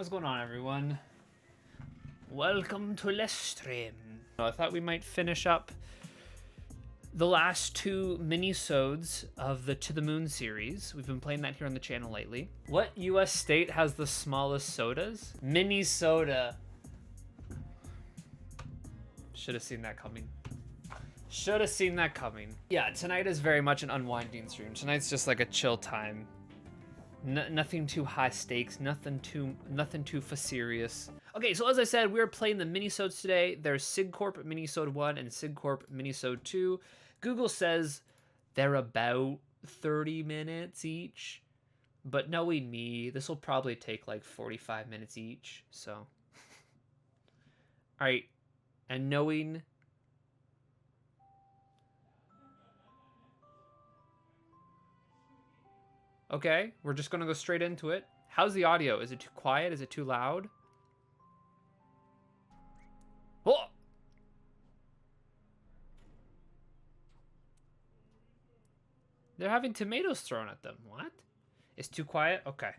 What's going on, everyone? Welcome to Let's Stream. I thought we might finish up the last two minisodes of the To the Moon series. We've been playing that here on the channel lately. What US state has the smallest sodas? Minisode. Should have seen that coming. Should have seen that coming. Yeah, tonight is very much an unwinding stream. Tonight's just like a chill time. Nothing too high stakes, nothing too serious. Okay, so as I said, we're playing the minisodes today. There's Sigcorp Minisode 1 and Sigcorp Minisode 2. Google says they're about 30 minutes each, but knowing me, this will probably take like 45 minutes each, so. All right, and knowing... Okay, we're just gonna go straight into it. How's the audio? Is it too quiet? Is it too loud? Oh! They're having tomatoes thrown at them. What? It's too quiet? Okay.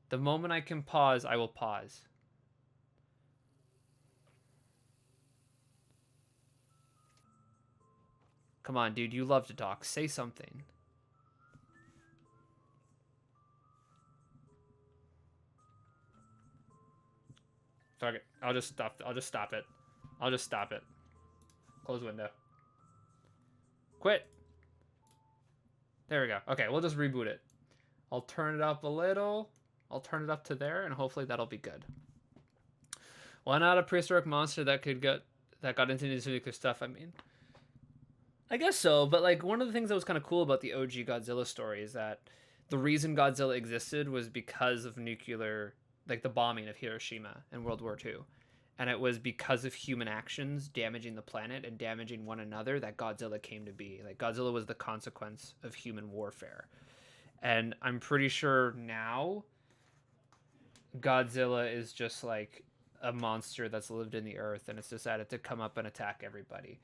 The moment I can pause, I will pause. Come on, dude, you love to talk. Say something. Fuck it. I'll just stop it. I'll just stop it. Close window. Quit. There we go. Okay, we'll just reboot it. I'll turn it up a little. I'll turn it up to there, and hopefully that'll be good. Why not a prehistoric monster that got into nuclear stuff? I mean, I guess so, but like one of the things that was kind of cool about the OG Godzilla story is that the reason Godzilla existed was because of nuclear, like the bombing of Hiroshima in World War II. And it was because of human actions damaging the planet and damaging one another that Godzilla came to be. Like, Godzilla was the consequence of human warfare. And I'm pretty sure now Godzilla is just like a monster that's lived in the earth and it's decided to come up and attack everybody.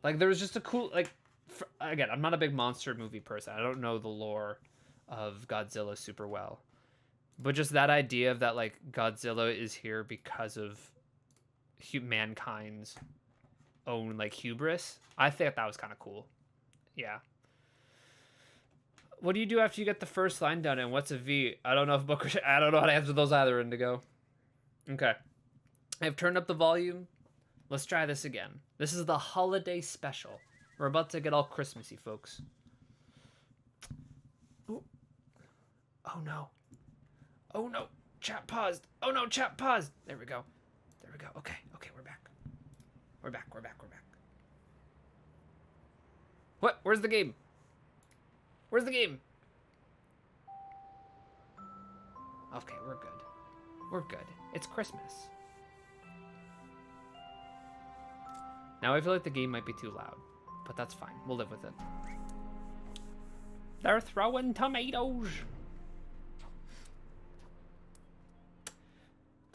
Like, there was just a cool, like, again, I'm not a big monster movie person. I don't know the lore of Godzilla super well. But just that idea of that, like, Godzilla is here because of mankind's own, like, hubris. I think that was kind of cool. Yeah. What do you do after you get the first line done, and what's a V? I don't know if Booker... I don't know how to answer those either, Indigo. Okay. I've turned up the volume. Let's try this again. This is the holiday special. We're about to get all Christmassy, folks. Ooh. Oh, no. Oh no, chat paused. Oh no, chat paused. There we go. There we go. Okay, we're back. We're back. What? Where's the game? Where's the game? Okay, we're good. We're good. It's Christmas. Now I feel like the game might be too loud, but that's fine. We'll live with it. They're throwing tomatoes.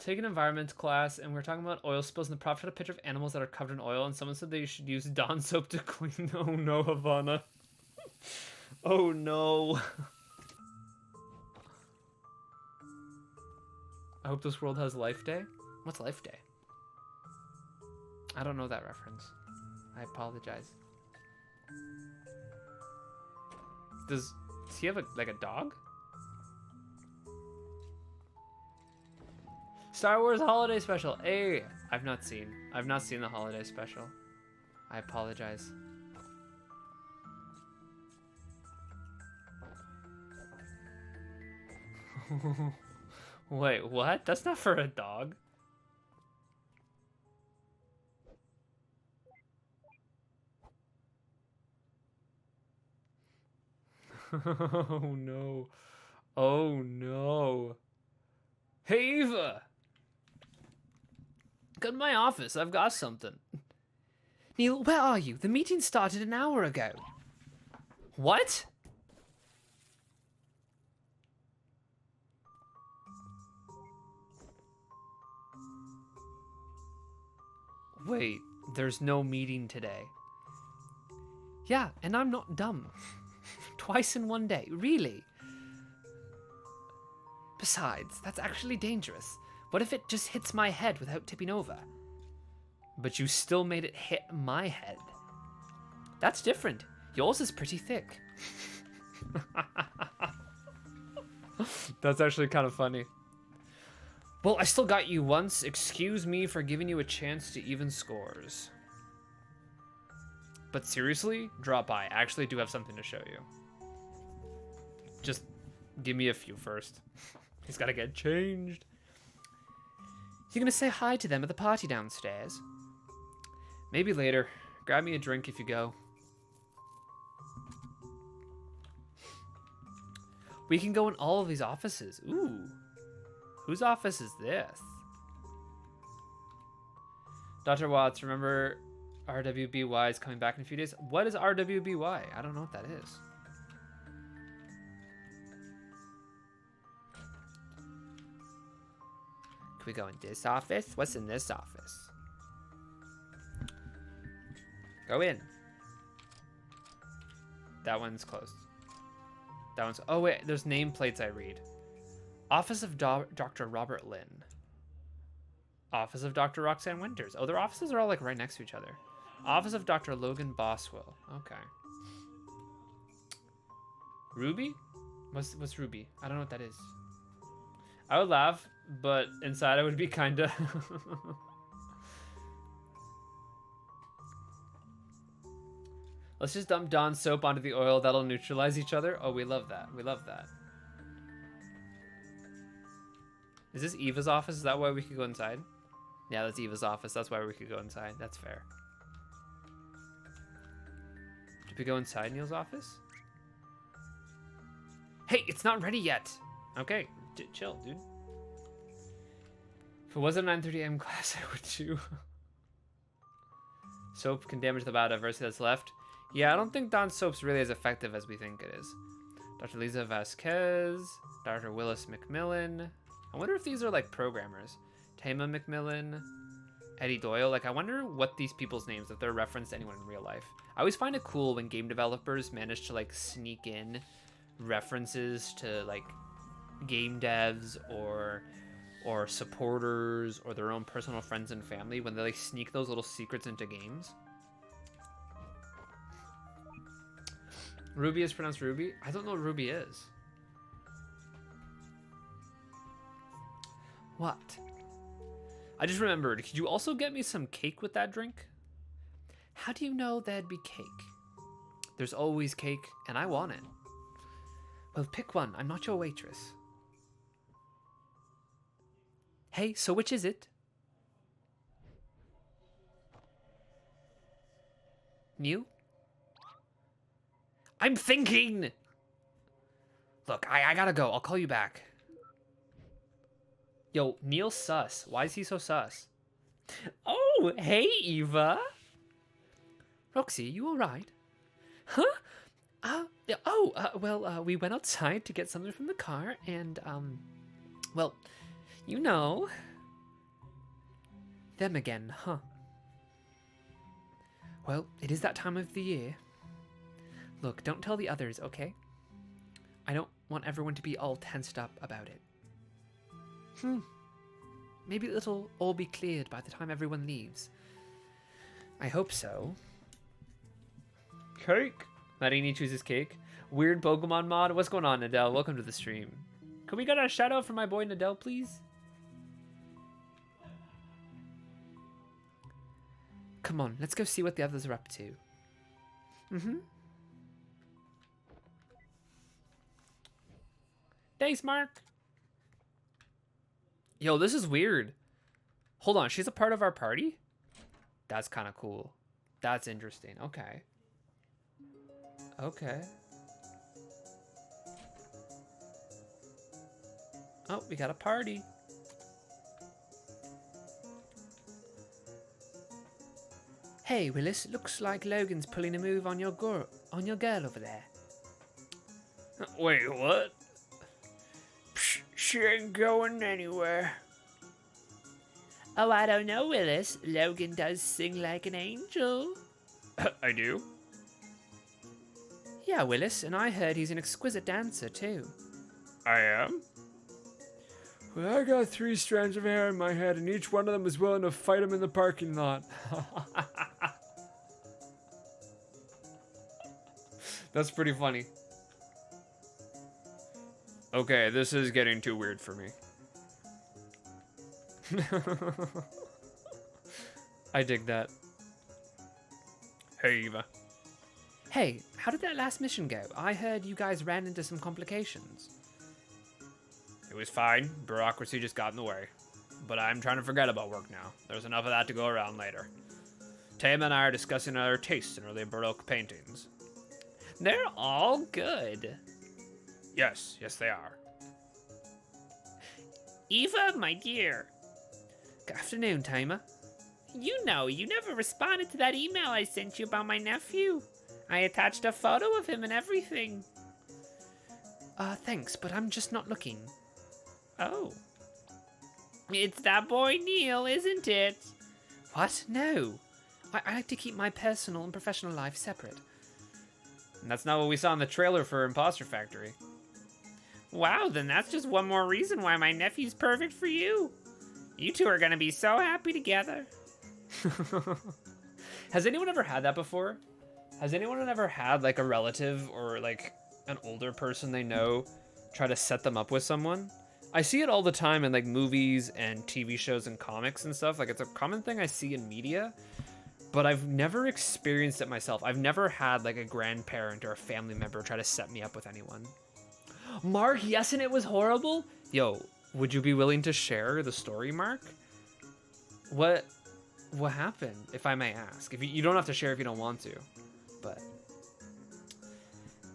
Take an environment class, and we're talking about oil spills, and the prof had a picture of animals that are covered in oil, and someone said they should use Dawn soap to clean. Oh no, Havana. Oh no. I hope this world has Life Day. What's Life Day? I don't know that reference. I apologize. Does he have a dog? Star Wars Holiday Special. Hey, I've not seen the Holiday Special. I apologize. Wait, what? That's not for a dog. Oh no. Oh no. Hey Eva! Come to my office, I've got something. Neil, where are you? The meeting started an hour ago. What? Wait, there's no meeting today. Yeah, and I'm not dumb. Twice in one day, really? Besides, that's actually dangerous. What if it just hits my head without tipping over? But you still made it hit my head. That's different. Yours is pretty thick. That's actually kind of funny. Well, I still got you once. Excuse me for giving you a chance to even scores. But seriously, drop by. I actually do have something to show you. Just give me a few first. He's got to get changed. You gonna say hi to them at the party downstairs? Maybe later. Grab me a drink if you go. We can go in all of these offices. Ooh. Whose office is this? Dr. Watts, remember RWBY is coming back in a few days? What is RWBY? I don't know what that is. Can we go in this office? What's in this office? Go in. That one's closed. That one's... Oh, wait. There's nameplates I read. Office of Dr. Robert Lynn. Office of Dr. Roxanne Winters. Oh, their offices are all like right next to each other. Office of Dr. Logan Boswell. Okay. Ruby? What's Ruby? I don't know what that is. I would laugh, but inside I would be kind of... Let's just dump Dawn's soap onto the oil. That'll neutralize each other. Oh, we love that. We love that. Is this Eva's office? Is that why we could go inside? Yeah, that's Eva's office. That's why we could go inside. That's fair. Did we go inside Neil's office? Hey, it's not ready yet. Okay, chill, dude. If it wasn't a 9:30 a.m. class, I would too. Soap can damage the biodiversity that's left. Yeah, I don't think Dawn's soap's really as effective as we think it is. Dr. Lisa Vasquez, Dr. Willis McMillan. I wonder if these are like programmers. Tama McMillan, Eddie Doyle. Like, I wonder what these people's names, if they're referenced to anyone in real life. I always find it cool when game developers manage to like sneak in references to like game devs or supporters or their own personal friends and family, when they like sneak those little secrets into games. Ruby is pronounced Ruby? I don't know what Ruby is. What? I just remembered, could you also get me some cake with that drink? How do you know there'd be cake? There's always cake, and I want it. Well, pick one. I'm not your waitress. Hey, so which is it? Neil? I'm thinking! Look, I gotta go. I'll call you back. Yo, Neil's sus. Why is he so sus? Oh, hey, Eva. Roxy, you alright? Huh? Well, we went outside to get something from the car, and, well, you know. Them again, huh? Well, it is that time of the year. Look, don't tell the others, okay? I don't want everyone to be all tensed up about it. Maybe it'll all be cleared by the time everyone leaves. I hope so. Cake? Letting me choose his cake. Weird Pokemon mod? What's going on, Nadell? Welcome to the stream. Can we get a shout out for my boy Nadell, please? Come on, let's go see what the others are up to. Thanks, Mark. Yo, this is weird. Hold on, she's a part of our party? That's kind of cool. That's interesting. Okay. Okay. Oh, we got a party. Hey, Willis, looks like Logan's pulling a move on your girl over there. Wait, what? Psh, she ain't going anywhere. Oh, I don't know, Willis. Logan does sing like an angel. I do? Yeah, Willis, and I heard he's an exquisite dancer, too. I am? But I got 3 strands of hair in my head, and each one of them was willing to fight him in the parking lot. That's pretty funny. Okay, this is getting too weird for me. I dig that. Hey, Eva. Hey, how did that last mission go? I heard you guys ran into some complications. It was fine. Bureaucracy just got in the way. But I'm trying to forget about work now. There's enough of that to go around later. Tama and I are discussing our tastes in early Baroque paintings. They're all good. Yes, they are. Eva, my dear. Good afternoon, Tama. You know, you never responded to that email I sent you about my nephew. I attached a photo of him and everything. Thanks, but I'm just not looking. Oh. It's that boy Neil, isn't it? What? No. I like to keep my personal and professional life separate. And that's not what we saw in the trailer for Imposter Factory. Wow, then that's just one more reason why my nephew's perfect for you. You two are gonna be so happy together. Has anyone ever had that before? Has anyone ever had like a relative or like an older person they know try to set them up with someone? I see it all the time in like movies and TV shows and comics and stuff. Like it's a common thing I see in media, but I've never experienced it myself. I've never had like a grandparent or a family member try to set me up with anyone. Mark, yes, and it was horrible? Yo, would you be willing to share the story, Mark? What happened, if I may ask? If you don't have to share if you don't want to, but...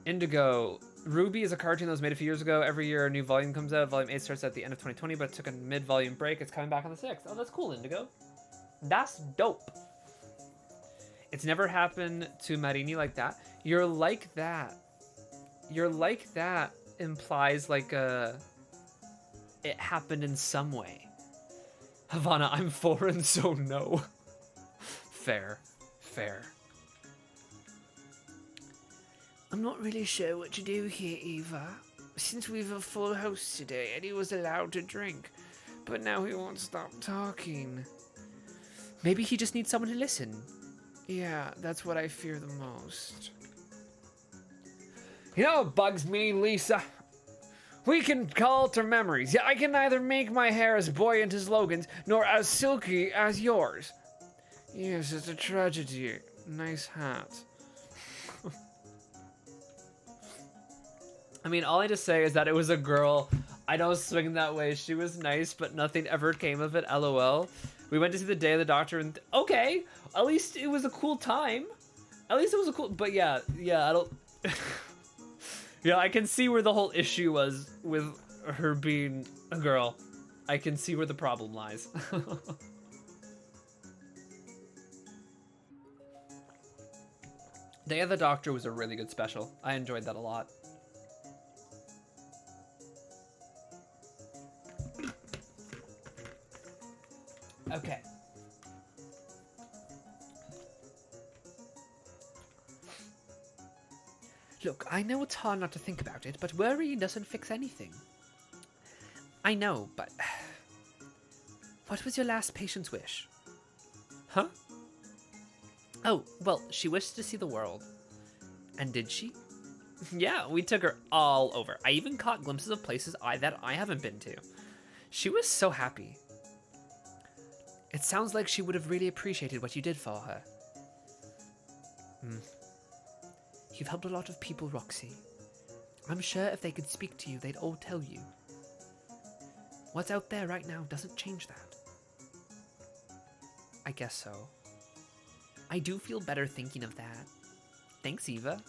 Indigo. Ruby is a cartoon that was made a few years ago. Every year a new volume comes out. Volume 8 starts at the end of 2020, but it took a mid-volume break. It's coming back on the 6th. Oh, that's cool, Indigo. That's dope. It's never happened to Marini like that. You're like that. You're like that implies like it happened in some way. Havana, I'm foreign, so no. Fair. I'm not really sure what to do here, Eva. Since we've a full house today, Eddie was allowed to drink, but now he won't stop talking. Maybe he just needs someone to listen. Yeah, that's what I fear the most. You know what bugs me, Lisa? We can alter memories. Yeah, I can neither make my hair as buoyant as Logan's, nor as silky as yours. Yes, it's a tragedy. Nice hat. I mean, all I just say is that it was a girl. I don't swing that way. She was nice, but nothing ever came of it. LOL. We went to see The Day of the Doctor, and okay, at least it was a cool time. At least it was a cool. But yeah, I don't. Yeah, I can see where the whole issue was with her being a girl. I can see where the problem lies. Day of the Doctor was a really good special. I enjoyed that a lot. Okay. Look, I know it's hard not to think about it, but worry doesn't fix anything. I know, but... What was your last patient's wish? Huh? Oh, well, she wished to see the world. And did she? Yeah, we took her all over. I even caught glimpses of places that I haven't been to. She was so happy. It sounds like she would have really appreciated what you did for her. You've helped a lot of people, Roxy. I'm sure if they could speak to you, they'd all tell you. What's out there right now doesn't change that. I guess so. I do feel better thinking of that. Thanks, Eva.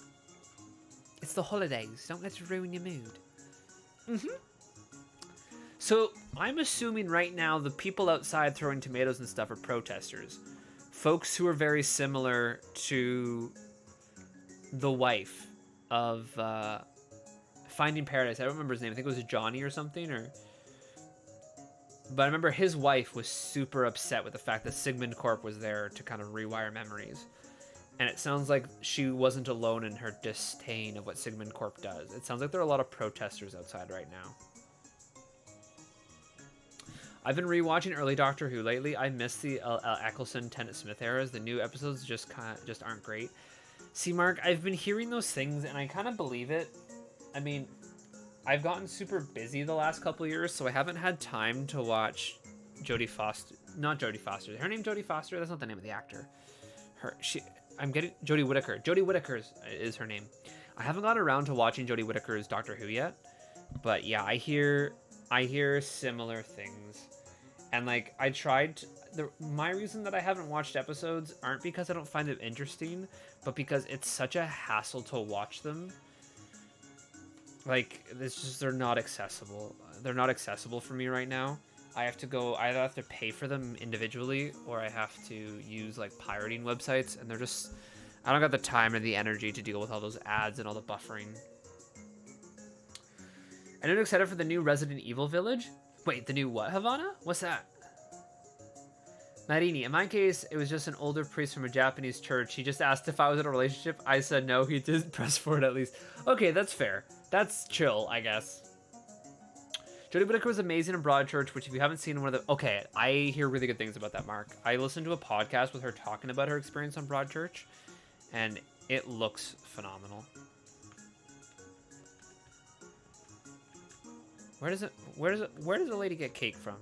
It's the holidays. Don't let it ruin your mood. So, I'm assuming right now the people outside throwing tomatoes and stuff are protesters. Folks who are very similar to the wife of Finding Paradise. I don't remember his name. I think it was Johnny or something. But I remember his wife was super upset with the fact that Sigmund Corp was there to kind of rewire memories. And it sounds like she wasn't alone in her disdain of what Sigmund Corp does. It sounds like there are a lot of protesters outside right now. I've been rewatching early Doctor Who lately. I miss the Eccleston, Tennant Smith eras. The new episodes just aren't great. See, Mark, I've been hearing those things, and I kind of believe it. I mean, I've gotten super busy the last couple years, so I haven't had time to watch Jodie Foster. Not Jodie Foster. Is her name Jodie Foster? That's not the name of the actor. I'm getting Jodie Whittaker. Jodie Whittaker is her name. I haven't got around to watching Jodie Whittaker's Doctor Who yet, but yeah, I hear similar things, and like I tried. My reason that I haven't watched episodes aren't because I don't find them interesting, but because it's such a hassle to watch them. Like, they're not accessible. They're not accessible for me right now. I either have to pay for them individually, or I have to use like pirating websites, and I don't got the time or the energy to deal with all those ads and all the buffering. Anyone excited for the new Resident Evil Village? Wait, the new what, Havana? What's that? Marini, in my case, it was just an older priest from a Japanese church. He just asked if I was in a relationship. I said no. He did press for it at least. Okay, that's fair. That's chill, I guess. Jodie Whittaker was amazing in Broadchurch, which if you haven't seen one of the... Okay, I hear really good things about that, Mark. I listened to a podcast with her talking about her experience on Broadchurch, and it looks phenomenal. Where does the lady get cake from?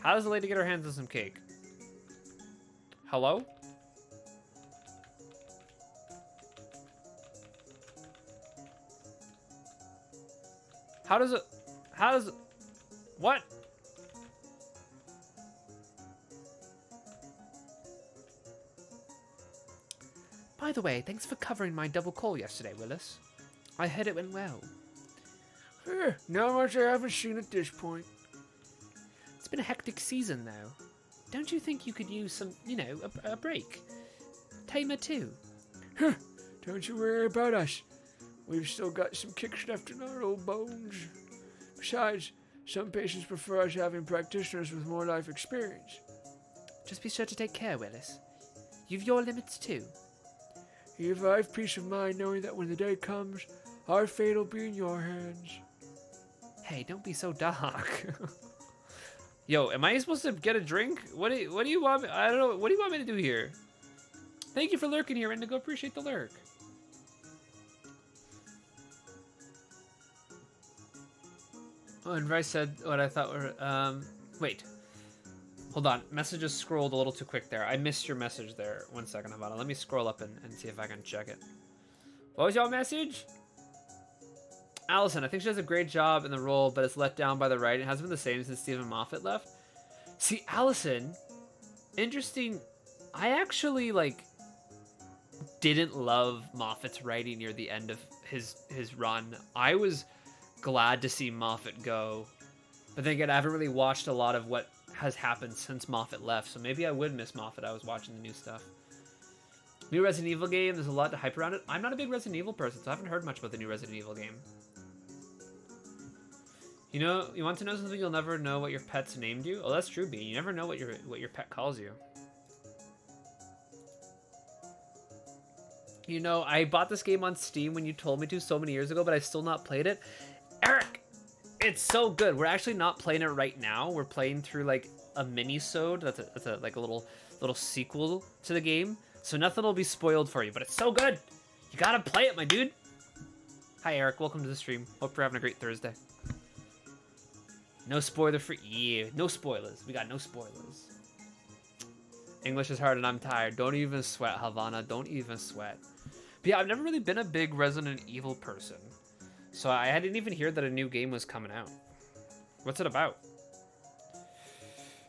How does the lady get her hands on some cake? Hello? What? By the way, thanks for covering my double call yesterday, Willis. I heard it went well. Not much I haven't seen at this point. It's been a hectic season, though. Don't you think you could use some, a break? Tamer too. Don't you worry about us. We've still got some kicks left in our old bones. Besides, some patients prefer us having practitioners with more life experience. Just be sure to take care, Willis. You've your limits too. Eva, I have peace of mind knowing that when the day comes, our fate will be in your hands. Hey, don't be so dark. Yo, am I supposed to get a drink? What do you want me? I don't know. What do you want me to do here? Thank you for lurking here, Indigo. Appreciate the lurk. Oh, and Rice said what I thought were, wait. Hold on. Messages scrolled a little too quick there. I missed your message there. 1 second, Havana. Let me scroll up and see if I can check it. What was your message? Allison, I think she does a great job in the role, but it's let down by the writing. It hasn't been the same since Stephen Moffat left. See, Allison, interesting. I actually, didn't love Moffat's writing near the end of his run. I was glad to see Moffat go, but then again, I haven't really watched a lot of what has happened since Moffat left, so maybe I would miss Moffat. I was watching the new stuff. New Resident Evil game, there's a lot to hype around it. I'm not a big Resident Evil person, so I haven't heard much about the new Resident Evil game. You want to know something? You'll never know what your pet's named you? Oh, that's true, B. You never know what your pet calls you. I bought this game on Steam when you told me to so many years ago, but I still not played it. Eric, it's so good. We're actually not playing it right now. We're playing through a Minisode. That's a little sequel to the game. So nothing will be spoiled for you, but it's so good. You gotta play it, my dude. Hi, Eric. Welcome to the stream. Hope you're having a great Thursday. No spoiler for you. No spoilers. We got no spoilers. English is hard and I'm tired. Don't even sweat, Havana. Don't even sweat. But yeah, I've never really been a big Resident Evil person. So I didn't even hear that a new game was coming out. What's it about?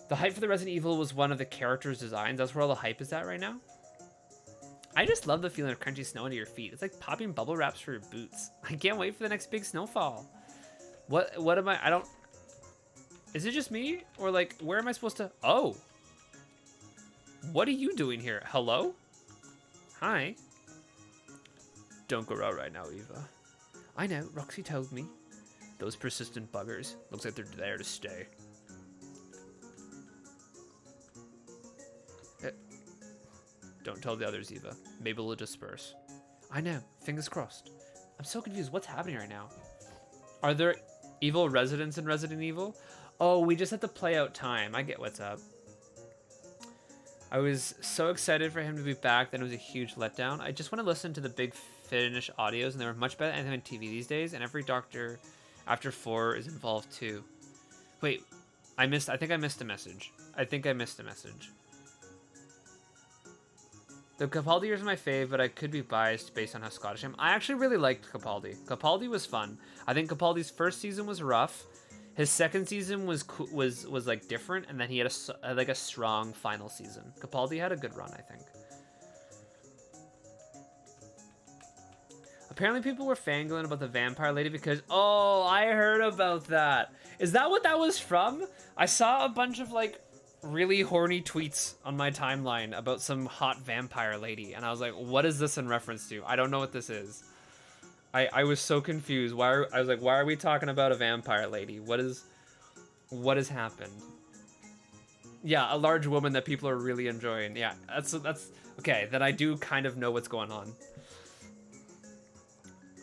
The hype for the Resident Evil was one of the characters' designs. That's where all the hype is at right now. I just love the feeling of crunchy snow under your feet. It's like popping bubble wraps for your boots. I can't wait for the next big snowfall. What am I don't... Is it just me? Or where am I supposed to... Oh. What are you doing here? Hello? Hi. Don't go out right now, Eva. I know, Roxy told me. Those persistent buggers. Looks like they're there to stay. Don't tell the others, Eva. Maybe we'll disperse. I know. Fingers crossed. I'm so confused. What's happening right now? Are there evil residents in Resident Evil? Oh, we just have to play out time. I get what's up. I was so excited for him to be back, then it was a huge letdown. I just want to listen to the Big Finish audios, and they were much better than anything on TV these days, and every doctor after 4 is involved too. Wait, I think I missed a message. The Capaldi years are my fave, but I could be biased based on how Scottish I am. I actually really liked Capaldi. Capaldi was fun. I think Capaldi's first season was rough. His second season was like different, and then he had a strong final season. Capaldi had a good run, I think. Apparently people were fangirling about the vampire lady because, oh, I heard about that. Is that what that was from? I saw a bunch of like really horny tweets on my timeline about some hot vampire lady, and I was like, what is this in reference to? I don't know what this is. I was so confused. I was like, why are we talking about a vampire lady? What has happened? Yeah, a large woman that people are really enjoying. Yeah, that's okay. Then I do kind of know what's going on.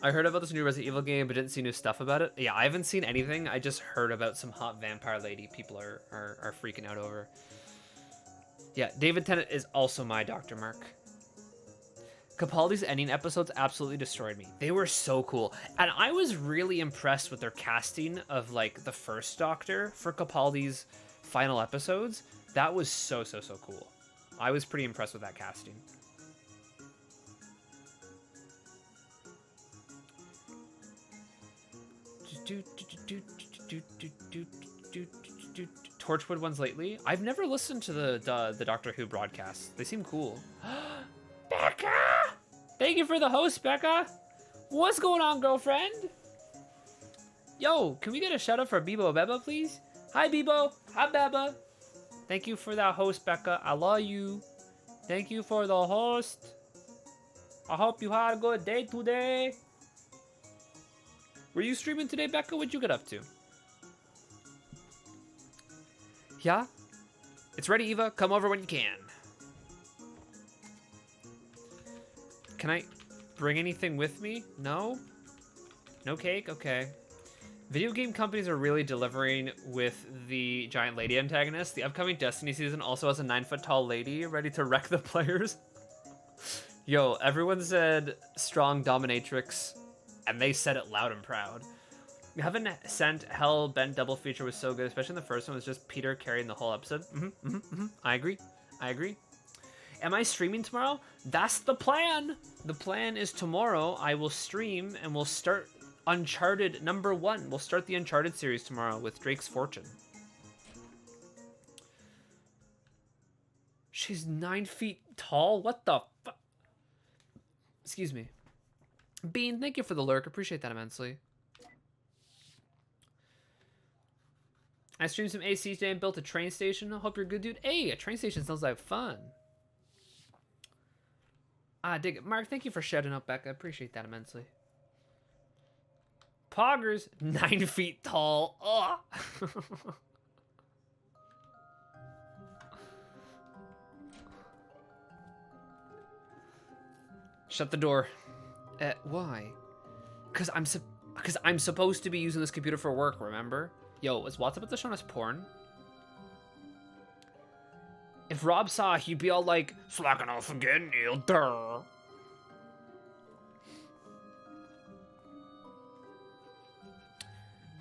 I heard about this new Resident Evil game, but didn't see new stuff about it. Yeah, I haven't seen anything. I just heard about some hot vampire lady people are freaking out over. Yeah, David Tennant is also my Dr. Mark. Capaldi's ending episodes absolutely destroyed me. They were so cool. And I was really impressed with their casting of like the first Doctor for Capaldi's final episodes. That was so cool. I was pretty impressed with that casting. Torchwood ones lately? I've never listened to the Doctor Who broadcasts. They seem cool. Becca! Thank you for the host, Becca. What's going on, girlfriend? Yo, can we get a shout out for Bibo Beba, please? Hi, Bibo. Hi, Beba. Thank you for that host, Becca. I love you. Thank you for the host. I hope you had a good day today. Were you streaming today, Becca? What'd you get up to? Yeah? It's ready, Eva. Come over when you can. Can I bring anything with me? No? No cake? Okay. Video game companies are really delivering with the giant lady antagonist. The upcoming Destiny season also has a 9-foot-tall lady ready to wreck the players. Yo, everyone said strong dominatrix, and they said it loud and proud. Heaven Sent Hell Bent double feature was so good, especially in the first one. It was just Peter carrying the whole episode. I agree. Am I streaming tomorrow? That's the plan. The plan is tomorrow I will stream and we'll start Uncharted #1. We'll start the Uncharted series tomorrow with Drake's Fortune. She's 9 feet tall? What the fuck? Excuse me. Bean, thank you for the lurk. Appreciate that immensely. I streamed some AC today and built a train station. Hope you're good, dude. Hey, a train station sounds like fun. Ah, dig it. Mark, thank you for shouting out, Becca. I appreciate that immensely. Poggers, 9 feet tall. Ugh. Shut the door. Why? Because I'm supposed to be using this computer for work, remember? Yo, is WhatsApp about to show us porn? If Rob saw, he'd be all like, slacking off again, Neil, duh.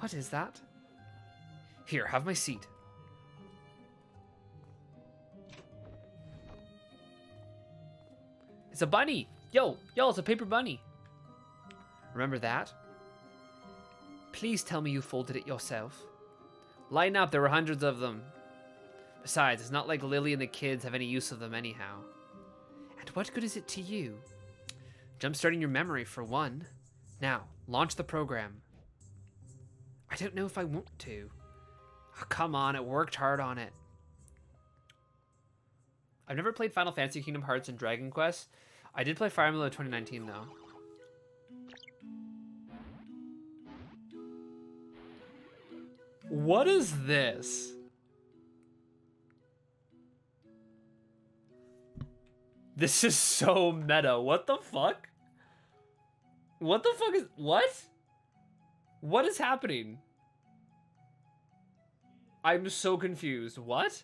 What is that? Here, have my seat. It's a bunny. Yo, it's a paper bunny. Remember that? Please tell me you folded it yourself. Line up, there were hundreds of them. Besides, it's not like Lily and the kids have any use of them anyhow. And what good is it to you? Jumpstarting your memory, for one. Now, launch the program. I don't know if I want to. Oh, come on, I worked hard on it. I've never played Final Fantasy, Kingdom Hearts, and Dragon Quest. I did play Fire Emblem 2019, though. What is this? This is so meta. What the fuck? What the fuck is... What? What is happening? I'm so confused. What?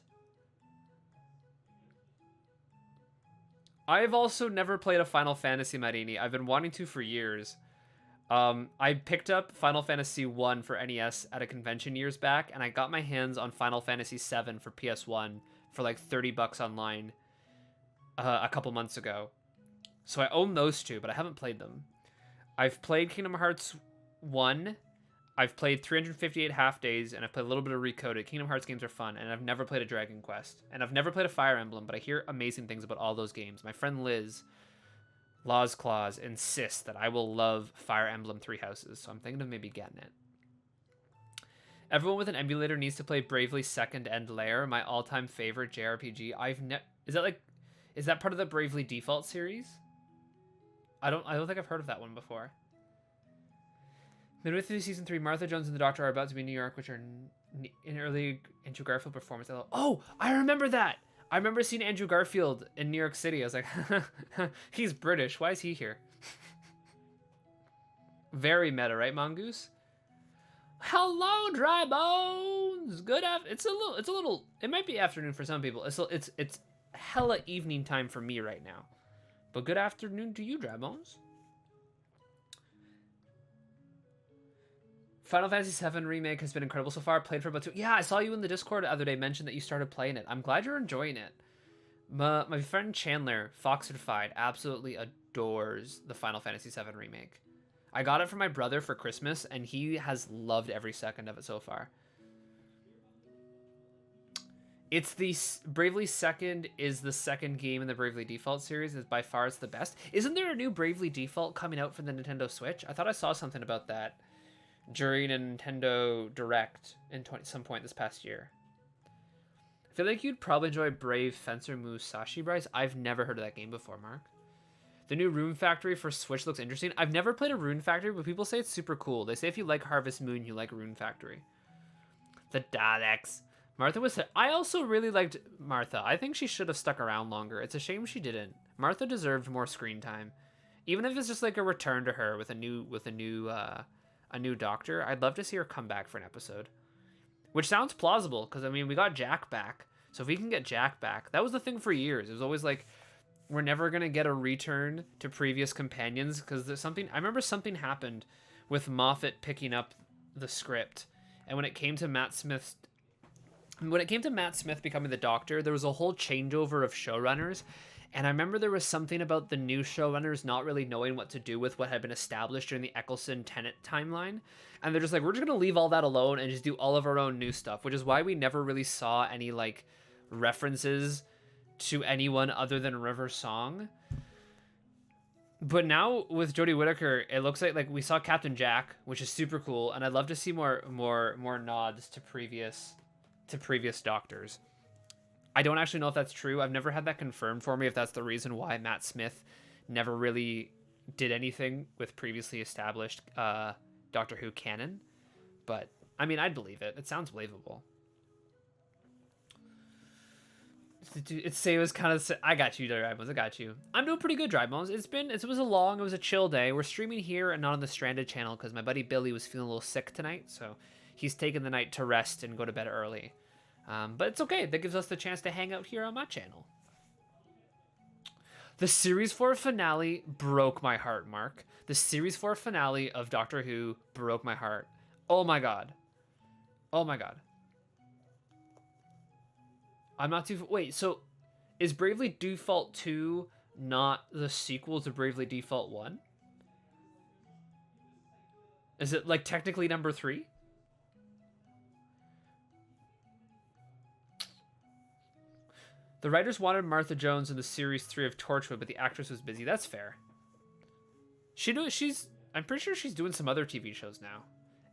I've also never played a Final Fantasy Marini. I've been wanting to for years. I picked up Final Fantasy 1 for NES at a convention years back, and I got my hands on Final Fantasy 7 for PS1 for like $30 online a couple months ago. So I own those two, but I haven't played them. I've played Kingdom Hearts 1. I've played 358 Half Days, and I've played a little bit of Recoded. Kingdom Hearts games are fun, and I've never played a Dragon Quest. And I've never played a Fire Emblem, but I hear amazing things about all those games. My friend Liz, Law's Claws, insists that I will love Fire Emblem Three Houses, so I'm thinking of maybe getting it. Everyone with an emulator needs to play Bravely Second End Lair, my all-time favorite JRPG. Is that part of the Bravely Default series? I don't think I've heard of that one before. Midway through season 3, Martha Jones and the Doctor are about to be in New York, which are in early Andrew Garfield performance. Oh, I remember that. I remember seeing Andrew Garfield in New York City. I was like, he's British. Why is he here? Very meta, right, Mongoose? Hello, Dry Bones. Good it might be afternoon for some people. It's hella evening time for me right now. But good afternoon to you, Dry Bones. Final Fantasy VII Remake has been incredible so far. Played for about 2... Yeah, I saw you in the Discord the other day mention that you started playing it. I'm glad you're enjoying it. My friend Chandler, Foxertified, absolutely adores the Final Fantasy VII Remake. I got it for my brother for Christmas, and he has loved every second of it so far. It's the... Bravely Second is the second game in the Bravely Default series. It's by far it's the best. Isn't there a new Bravely Default coming out for the Nintendo Switch? I thought I saw something about that during a Nintendo Direct in some point this past year. I feel like you'd probably enjoy Brave Fencer Musashi Bryce. I've never heard of that game before, Mark. The new Rune Factory for Switch looks interesting. I've never played a Rune Factory, but people say it's super cool. They say if you like Harvest Moon, you like Rune Factory. The Daleks. Martha was... I also really liked Martha. I think she should have stuck around longer. It's a shame she didn't. Martha deserved more screen time. Even if it's just like a return to her with a new doctor, I'd love to see her come back for an episode. Which sounds plausible, because, I mean, we got Jack back. So if we can get Jack back... That was the thing for years. It was always like, we're never going to get a return to previous companions, because there's something... I remember something happened with Moffat picking up the script. And when it came to Matt Smith becoming the Doctor, there was a whole changeover of showrunners. And I remember there was something about the new showrunners not really knowing what to do with what had been established during the Eccleston-Tennant timeline. And they're just like, we're just going to leave all that alone and just do all of our own new stuff, which is why we never really saw any, like, references to anyone other than River Song. But now with Jodie Whittaker, it looks like we saw Captain Jack, which is super cool. And I'd love to see more nods to previous Doctors. I don't actually know if that's true. I've never had that confirmed for me if that's the reason why Matt Smith never really did anything with previously established Doctor Who canon. But, I mean, I'd believe it. It sounds believable. It was kind of... I got you, Dry Bones. I got you. I'm doing pretty good, Dry Bones. It was a chill day. We're streaming here and not on the Stranded channel because my buddy Billy was feeling a little sick tonight. So he's taking the night to rest and go to bed early. But it's okay. That gives us the chance to hang out here on my channel. The Series 4 finale broke my heart, Mark. The Series 4 finale of Doctor Who broke my heart. Oh my god. Oh my god. I'm not too... Wait, so is Bravely Default 2 not the sequel to Bravely Default 1? Is it, like, technically number 3? The writers wanted Martha Jones in the series 3 of Torchwood, but the actress was busy. That's fair. I'm pretty sure she's doing some other TV shows now.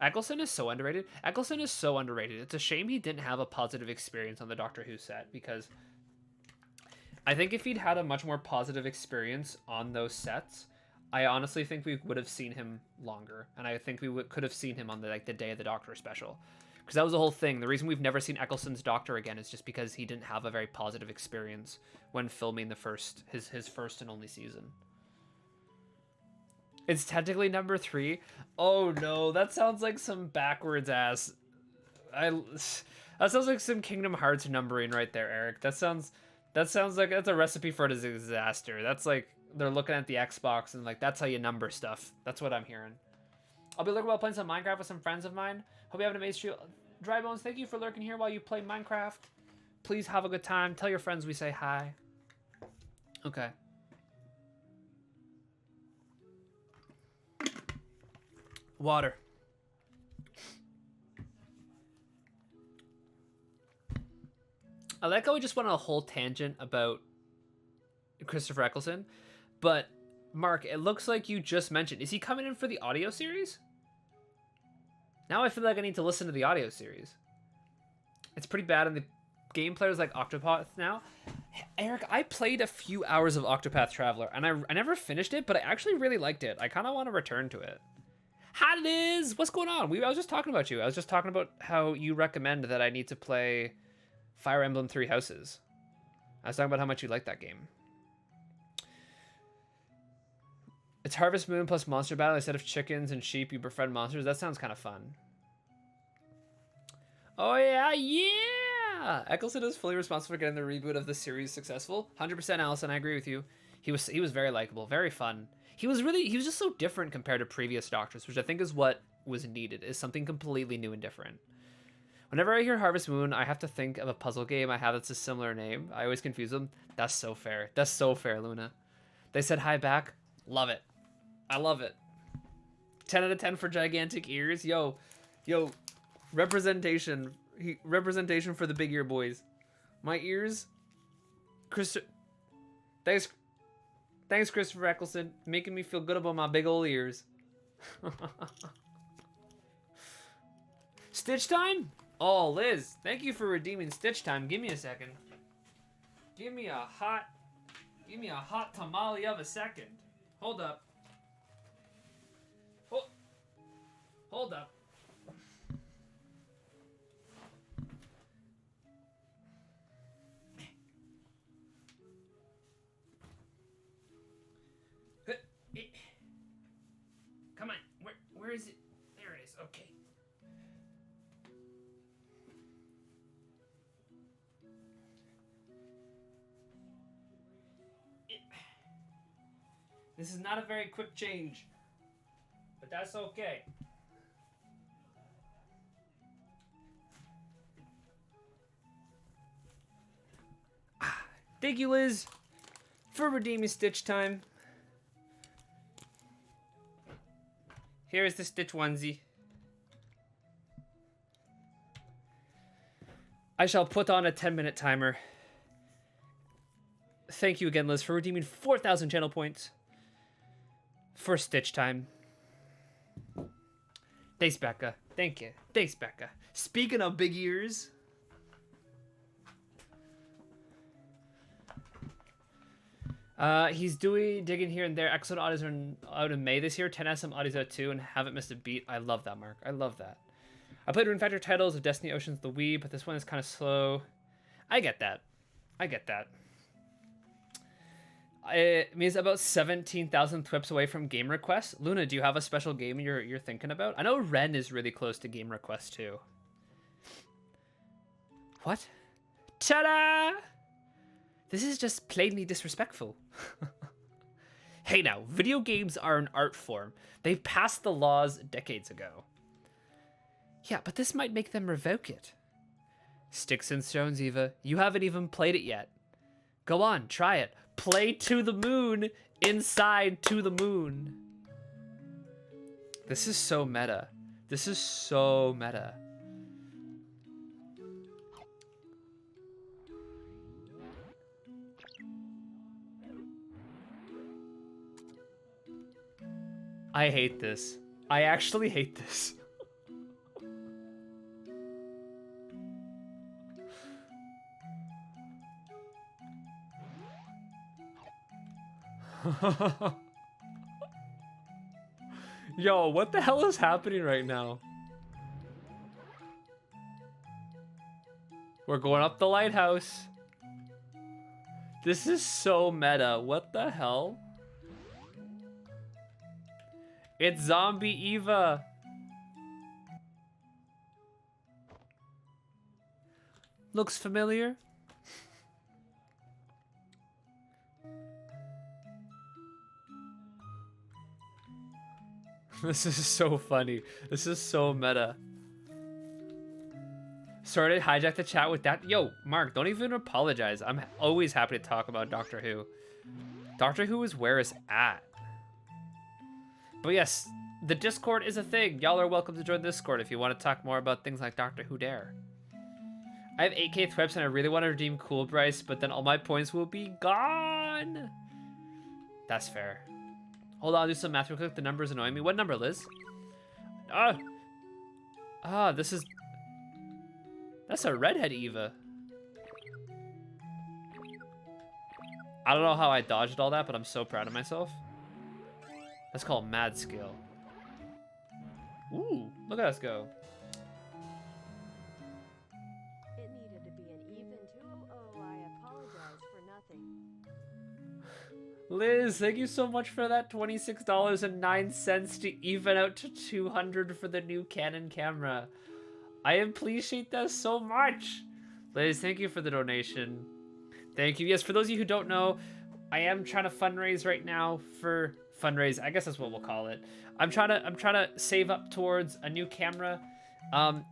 Eccleston is so underrated. It's a shame he didn't have a positive experience on the Doctor Who set, because I think if he'd had a much more positive experience on those sets, I honestly think we would have seen him longer, and I think we could have seen him on the Day of the Doctor special. Because that was the whole thing. The reason we've never seen Eccleston's Doctor again is just because he didn't have a very positive experience when filming his first and only season. It's technically number 3. Oh no, that sounds like some backwards ass. That sounds like some Kingdom Hearts numbering right there, Eric. That sounds like that's a recipe for a disaster. That's like they're looking at the Xbox and like that's how you number stuff. That's what I'm hearing. I'll be lurking while playing some Minecraft with some friends of mine. Hope you have an amazing stream. Dry Bones, thank you for lurking here while you play Minecraft. Please have a good time. Tell your friends we say hi. Okay. Water. I like how we just went on a whole tangent about Christopher Eccleston, but Mark, it looks like you just mentioned, is he coming in for the audio series? Now I feel like I need to listen to the audio series. It's pretty bad, and the game players like Octopath now. Eric, I played a few hours of Octopath Traveler, and I never finished it, but I actually really liked it. I kind of want to return to it. Hi, Liz! What's going on? I was just talking about you. I was just talking about how you recommend that I need to play Fire Emblem Three Houses. I was talking about how much you like that game. It's Harvest Moon plus Monster Battle. Instead of chickens and sheep, you befriend monsters. That sounds kind of fun. Oh, yeah! Eccleston is fully responsible for getting the reboot of the series successful. 100% Allison, I agree with you. He was very likable, very fun. He was just so different compared to previous Doctors, which I think is what was needed, is something completely new and different. Whenever I hear Harvest Moon, I have to think of a puzzle game I have that's a similar name. I always confuse them. That's so fair. That's so fair, Luna. They said hi back. Love it. I love it. 10 out of 10 for gigantic ears. Yo, representation. Representation for the big ear boys. My ears. Thanks, Christopher Eccleston, making me feel good about my big old ears. Stitch time? Oh, Liz, thank you for redeeming Stitch time. Give me a second. Give me a hot tamale of a second. Hold up. Hold up. Come on. Where is it? There it is. Okay. This is not a very quick change, but that's okay. Thank you, Liz, for redeeming Stitch time. Here is the Stitch onesie. I shall put on a 10-minute timer. Thank you again, Liz, for redeeming 4,000 channel points for Stitch time. Thanks, Becca. Thank you. Thanks, Becca. Speaking of big ears... he's digging here and there. Excellent audios are out in May this year. 10 has some audios out too, and haven't missed a beat. I love that, Mark. I love that. I played Rune Factor titles of Destiny Oceans the Wii, but this one is kind of slow. I get that. It means about 17,000 thwips away from game requests. Luna, do you have a special game you're thinking about? I know Ren is really close to game requests too. What? Ta-da! This is just plainly disrespectful. Hey now, video games are an art form. They passed the laws decades ago. Yeah, but this might make them revoke it. Sticks and Stones, Eva. You haven't even played it yet. Go on, try it. Play To the Moon inside To the Moon. This is so meta. This is so meta. I hate this. I actually hate this. Yo, what the hell is happening right now? We're going up the lighthouse. This is so meta. What the hell? It's Zombie Eva. Looks familiar. This is so funny. This is so meta. Sorry to hijack the chat with that. Yo, Mark, don't even apologize. I'm always happy to talk about Doctor Who. Doctor Who is where it's at. But yes, the Discord is a thing. Y'all are welcome to join the Discord if you want to talk more about things like Doctor Who Dare. I have 8k thwips and I really want to redeem Cool Bryce, but then all my points will be gone. That's fair. Hold on, I'll do some math real quick. The number's annoying me. What number, Liz? This is... That's a redhead Eva. I don't know how I dodged all that, but I'm so proud of myself. That's called mad skill. Ooh, look at us go. It needed to be an even too. Oh, I apologize for nothing. Liz, thank you so much for that $26.09 to even out to $200 for the new Canon camera. I appreciate that so much. Liz, thank you for the donation. Thank you. Yes, for those of you who don't know, I am trying to fundraise right now for fundraise. I guess that's what we'll call it. I'm trying to save up towards a new camera.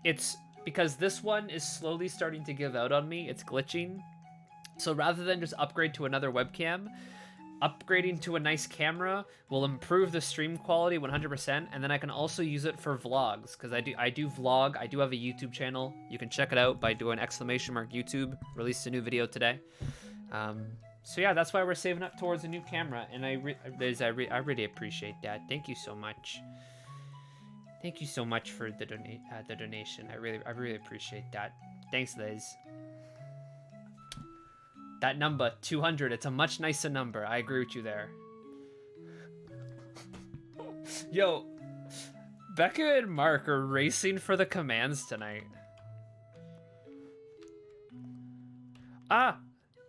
It's because this one is slowly starting to give out on me. It's glitching. So rather than just upgrade to another webcam, upgrading to a nice camera will improve the stream quality 100%, and then I can also use it for vlogs because I do vlog. I do have a YouTube channel. You can check it out by doing !YouTube. Released a new video today. So yeah, that's why we're saving up towards a new camera, and I really appreciate that. Thank you so much. Thank you so much for the donation. I really appreciate that. Thanks, Liz. That number, 200, it's a much nicer number. I agree with you there. Yo, Becca and Mark are racing for the commands tonight. Ah!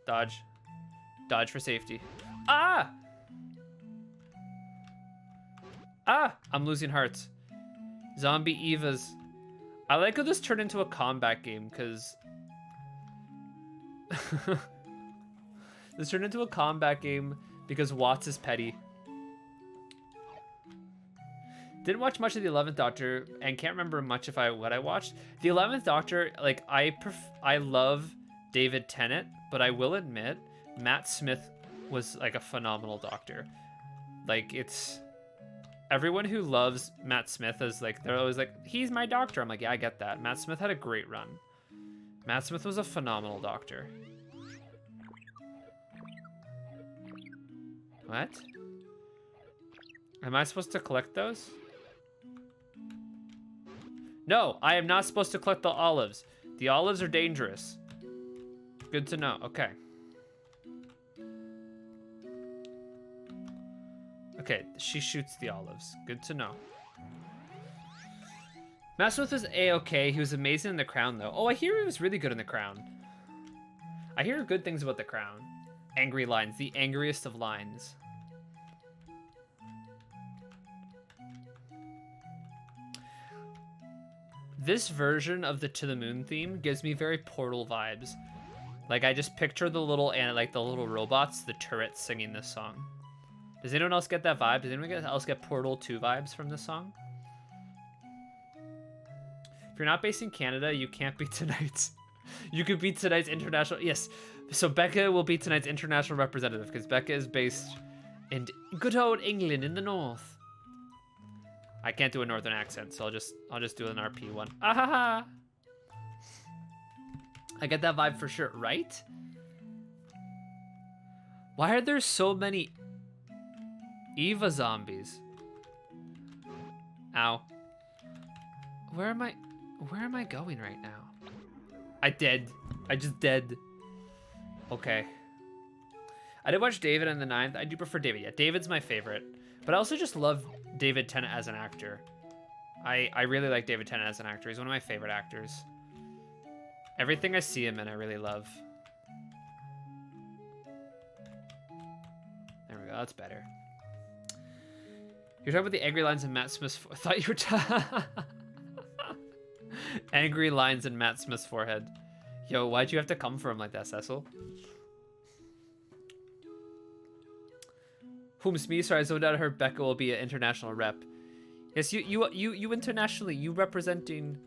Dodge. Dodge for safety. Ah! Ah! I'm losing hearts. Zombie Evas. I like how this turned into a combat game, because... This turned into a combat game because Watts is petty. Didn't watch much of the 11th Doctor and can't remember much of what I watched. The 11th Doctor, like, I love David Tennant, but I will admit Matt Smith was like a phenomenal Doctor. Like, it's everyone who loves Matt Smith is like, they're always like, he's my Doctor. I'm like, yeah, I get that. Matt Smith had a great run. Matt Smith was a phenomenal Doctor. What? Am I supposed to collect those? No, I am not supposed to collect the olives. The olives are dangerous. Good to know. Okay. Okay, she shoots the olives. Good to know. Matt Smith was A-okay. He was amazing in The Crown, though. Oh, I hear he was really good in The Crown. I hear good things about The Crown. Angry lines. The angriest of lines. This version of the To the Moon theme gives me very Portal vibes. Like, I just picture the little robots, the turrets singing this song. Does anyone else get that vibe? Does anyone else get Portal 2 vibes from this song? If you're not based in Canada, you can't be tonight's... You could be tonight's international... Yes, so Becca will be tonight's international representative because Becca is based in good old England in the north. I can't do a northern accent, so I'll just do an RP one. Ah ha ha! I get that vibe for sure, right? Why are there so many Eva zombies? Ow. Where am I going right now? I just dead. Okay. I did watch David in the 9th. I do prefer David. Yeah, David's my favorite. But I also just love David Tennant as an actor. I really like David Tennant as an actor. He's one of my favorite actors. Everything I see him in, I really love. There we go. That's better. You're talking about the angry lines in Matt Smith's... I thought you were... Angry lines in Matt Smith's forehead. Yo, why'd you have to come for him like that, Cecil? Whom's me? Sorry, I zoned out. I heard Becca will be an international rep. Yes, you internationally. You representing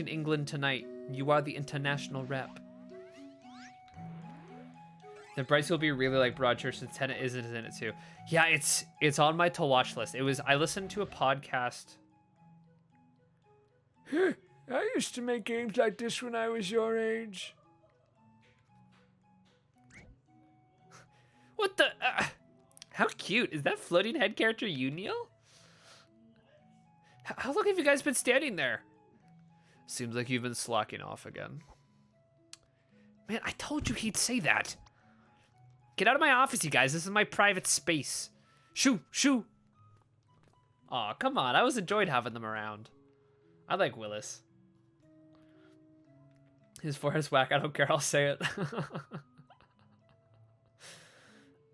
England tonight. You are the international rep. The Bryce will be really like Broadchurch, and Tenet isn't in it too. Yeah, it's on my to watch list. I listened to a podcast. I used to make games like this when I was your age. What the? How cute is that floating head character, you, Neil? How long have you guys been standing there? Seems like you've been slacking off again. Man, I told you he'd say that. Get out of my office, you guys. This is my private space. Shoo, shoo. Aw, come on. I always enjoyed having them around. I like Willis. His forehead's whack. I don't care. I'll say it.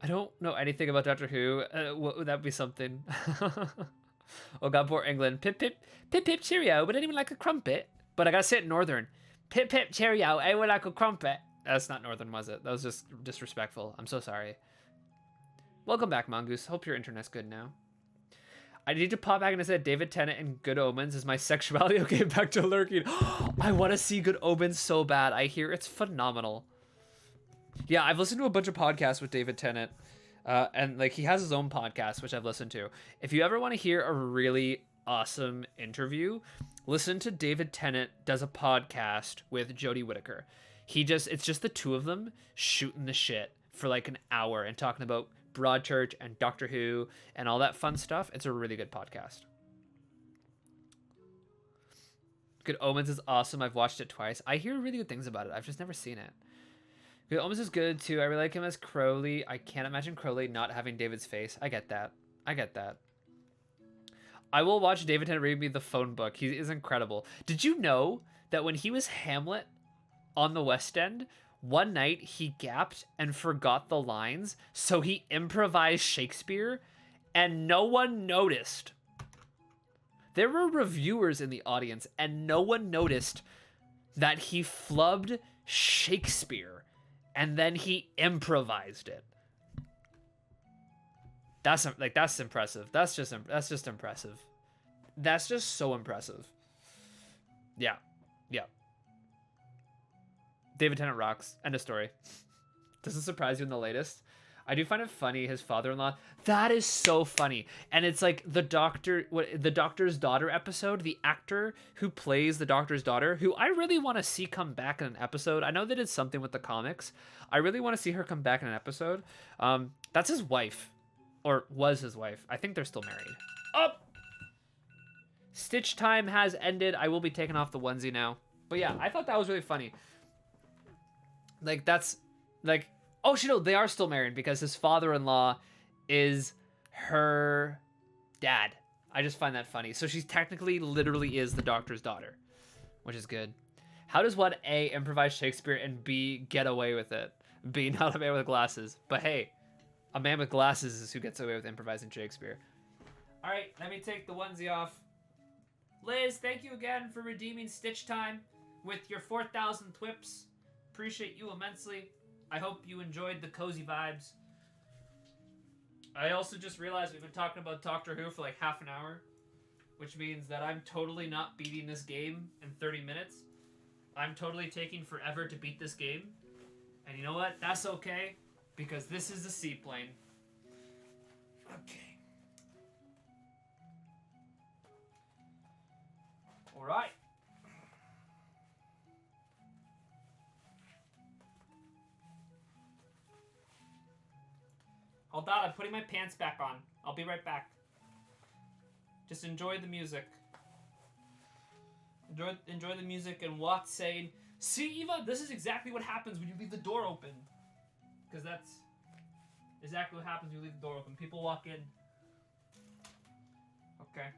I don't know anything about Doctor Who. Would that be something? Oh god, poor England. Pip, pip, pip, pip, cheerio. Would anyone like a crumpet? But I gotta say it in Northern. Pip, pip, cheerio. I would like a crumpet. That's not Northern, was it? That was just disrespectful. I'm so sorry. Welcome back, Mongoose. Hope your internet's good now. I need to pop back and say David Tennant in Good Omens is my sexuality. Okay, back to lurking. I want to see Good Omens so bad. I hear it's phenomenal. Yeah, I've listened to a bunch of podcasts with David Tennant. And like he has his own podcast, which I've listened to. If you ever want to hear a really awesome interview, listen to David Tennant does a podcast with Jodie Whittaker. It's just the two of them shooting the shit for like an hour and talking about Broadchurch and Doctor Who and all that fun stuff. It's a really good podcast. Good Omens is awesome. I've watched it twice. I hear really good things about it. I've just never seen it. Good Omens is good too. I really like him as Crowley. I can't imagine Crowley not having David's face. I get that. I will watch David Tennant read me the phone book. He is incredible. Did you know that when he was Hamlet on the West End, one night he gapped and forgot the lines, so he improvised Shakespeare and no one noticed. There were reviewers in the audience and no one noticed that he flubbed Shakespeare and then he improvised it. That's impressive. That's just impressive. That's just so impressive. Yeah. David Tennant rocks. End of story. Doesn't surprise you in the latest. I do find it funny, his father-in-law. That is so funny. And it's like the Doctor's Daughter episode, the actor who plays the Doctor's daughter, who I really want to see come back in an episode. I know they did something with the comics. I really want to see her come back in an episode. That's his wife. Or was his wife. I think they're still married. Oh! Stitch time has ended. I will be taking off the onesie now. But yeah, I thought that was really funny. Like, that's... Like... Oh, shit, no, they are still married because his father-in-law is her dad. I just find that funny. So she's technically, literally is the Doctor's daughter, which is good. How does one A, improvise Shakespeare, and B, get away with it? B, not a man with glasses. But hey, a man with glasses is who gets away with improvising Shakespeare. All right, let me take the onesie off. Liz, thank you again for redeeming Stitch Time with your 4,000 thwips. Appreciate you immensely. I hope you enjoyed the cozy vibes. I also just realized we've been talking about Doctor Who for like half an hour, which means that I'm totally not beating this game in 30 minutes. I'm totally taking forever to beat this game. And you know what? That's okay, because this is a seaplane. Okay. Alright. Hold on, I'm putting my pants back on. I'll be right back. Just enjoy the music. Enjoy the music and Watt saying, "See, Eva, this is exactly what happens when you leave the door open." Because that's exactly what happens when you leave the door open. People walk in. Okay.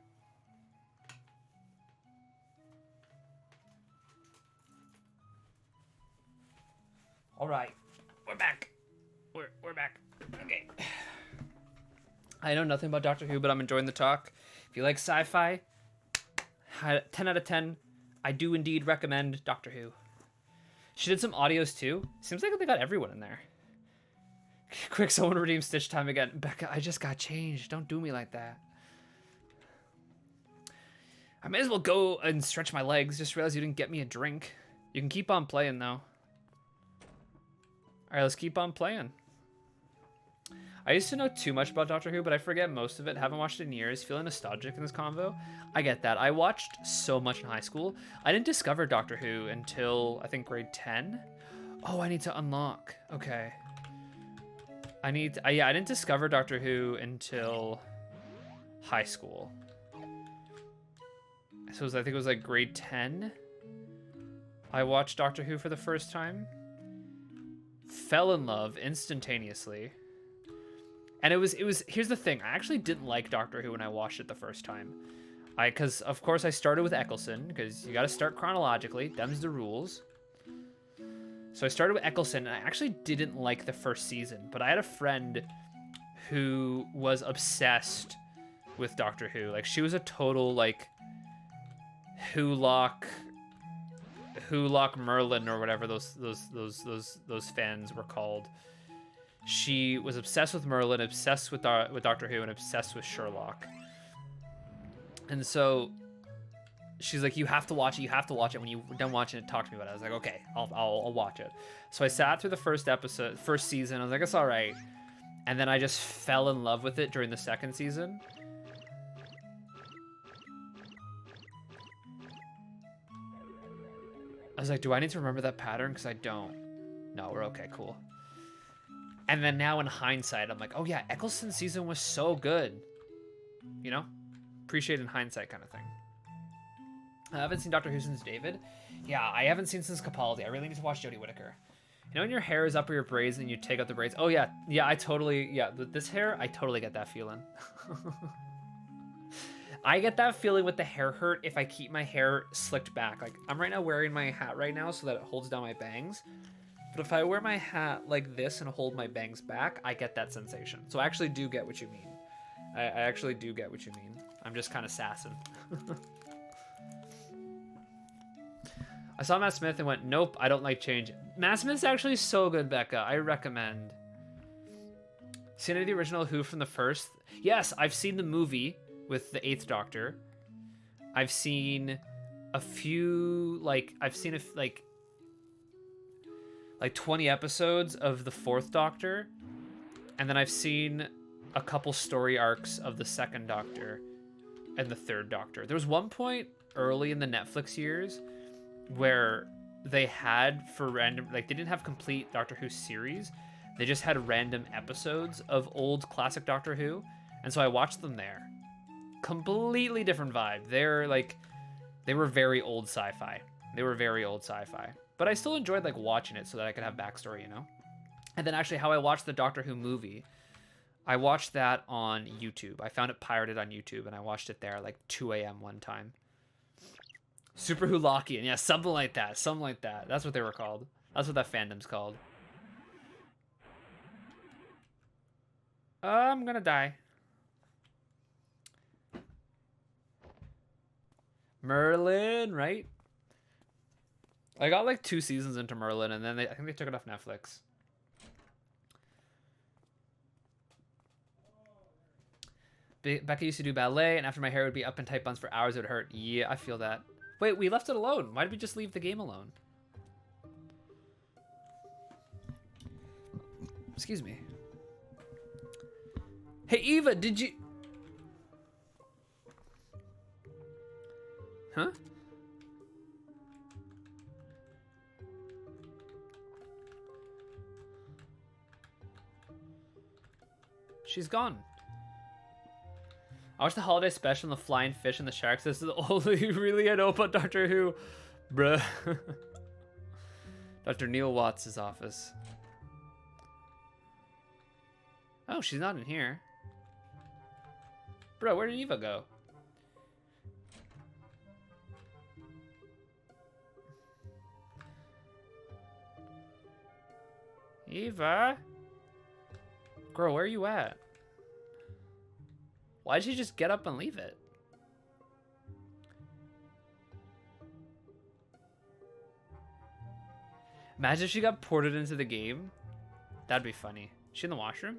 All right. We're back. We're back. Okay. I know nothing about Doctor Who, but I'm enjoying the talk. If you like sci-fi, 10 out of 10. I do indeed recommend Doctor Who. She did some audios too. Seems like they got everyone in there. Quick, someone redeem Stitch time again. Becca, I just got changed. Don't do me like that. I may as well go and stretch my legs. Just realized you didn't get me a drink. You can keep on playing, though. Alright, let's keep on playing. I used to know too much about Doctor Who, but I forget most of it. Haven't watched it in years. Feeling nostalgic in this convo. I get that. I watched so much in high school. I didn't discover Doctor Who until, I think, grade 10. Oh, I need to unlock. Okay. I didn't discover Doctor Who until high school. So I think it was like grade 10. I watched Doctor Who for the first time. Fell in love instantaneously. And it was here's the thing. I actually didn't like Doctor Who when I watched it the first time. Because of course I started with Eccleston, because you got to start chronologically. Them's the rules. So I started with Eccleston, and I actually didn't like the first season. But I had a friend who was obsessed with Doctor Who. Like, she was a total, like, Who-lock Merlin or whatever those fans were called. She was obsessed with Merlin, obsessed with Doctor Who, and obsessed with Sherlock. And so she's like, you have to watch it. You have to watch it. When you're done watching it, talk to me about it. I was like, okay, I'll watch it. So I sat through the first season. I was like, it's all right. And then I just fell in love with it during the second season. I was like, do I need to remember that pattern? Because I don't. No, we're okay, cool. And then now in hindsight, I'm like, oh yeah, Eccleston's season was so good. You know? Appreciate in hindsight kind of thing. I haven't seen Doctor Who since David. Yeah, I haven't seen since Capaldi. I really need to watch Jodie Whittaker. You know when your hair is up or your braids and you take out the braids? Oh yeah, with this hair, I totally get that feeling. I get that feeling with the hair hurt if I keep my hair slicked back. Like, I'm right now wearing my hat right now so that it holds down my bangs. But if I wear my hat like this and hold my bangs back, I get that sensation. So I actually do get what you mean. I actually do get what you mean. I'm just kind of sassing. I saw Matt Smith and went, nope, I don't like change. Matt Smith's actually so good, Becca. I recommend. Seen any of the original Who from the first? Yes, I've seen the movie with the 8th Doctor. I've seen a few, like 20 episodes of the 4th Doctor. And then I've seen a couple story arcs of the 2nd Doctor and the 3rd Doctor. There was one point early in the Netflix years where they had for random, like, they didn't have complete Doctor Who series. They just had random episodes of old classic Doctor Who. And so I watched them there. Completely different vibe. They were very old sci-fi. But I still enjoyed, like, watching it so that I could have backstory, you know? And then actually how I watched the Doctor Who movie, I watched that on YouTube. I found it pirated on YouTube, and I watched it there at, like, 2 a.m. one time. Super Who-Lockian. Yeah, something like that. That's what they were called. That's what that fandom's called. I'm gonna die. Merlin, right? I got like 2 seasons into Merlin, and then I think they took it off Netflix. Becca used to do ballet, and after my hair would be up in tight buns for hours, it would hurt. Yeah, I feel that. Wait, we left it alone. Why did we just leave the game alone? Excuse me. Hey, Eva, did you... Huh? She's gone. I watched the holiday special on the flying fish and the sharks. This is all you really know about Doctor Who. Bruh. Dr. Neil Watts' office. Oh, she's not in here. Bro, where did Eva go? Eva? Girl, where are you at? Why'd she just get up and leave it? Imagine if she got ported into the game. That'd be funny. Is she in the washroom?